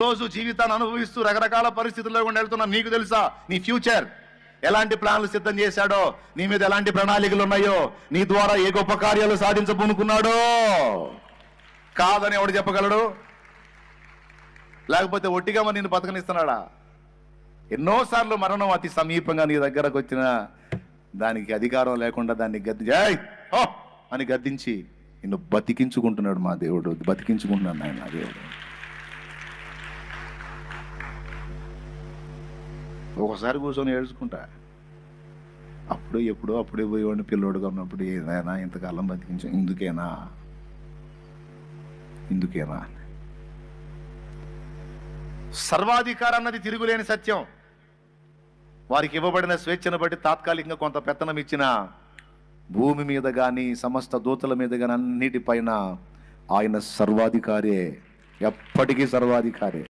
రోజు జీవితాన్ని అనుభవిస్తూ రకరకాల పరిస్థితుల్లో గుండా వెళ్తున్నా. నీకు తెలుసా నీ ఫ్యూచర్ ఎలాంటి ప్లాన్లు సిద్ధం చేశాడో, నీ మీద ఎలాంటి ప్రణాళికలు ఉన్నాయో, నీ ద్వారా ఏ గొప్ప కార్యాలు సాధించబోనుకున్నాడో? కాదని ఎవడు చెప్పగలడు? లేకపోతే ఒట్టిగా మరి నిన్ను బతకనిస్తున్నాడా? ఎన్నోసార్లు మరణం అతి సమీపంగా నీ దగ్గరకు వచ్చిన దానికి అధికారం లేకుండా దాన్ని అని గద్దించి నిన్ను బతికించుకుంటున్నాడు మా దేవుడు. బతికించుకుంటున్నాడు ఆయన దేవుడు. ఒకసారి కూర్చొని ఏడ్చుకుంటా. అప్పుడే పోయేవాడిని పిల్లోడుగా ఉన్నప్పుడు, ఏదైనా ఇంతకాలం బతికించా, ఇందుకేనా? సర్వాధికారం అన్నది తిరుగులేని సత్యం. వారికి ఇవ్వబడిన స్వేచ్ఛను బట్టి తాత్కాలికంగా కొంత పెత్తనం ఇచ్చిన భూమి మీద కానీ సమస్త దూతల మీద కానీ అన్నిటిపైన ఆయన సర్వాధికారే, ఎప్పటికీ సర్వాధికారే.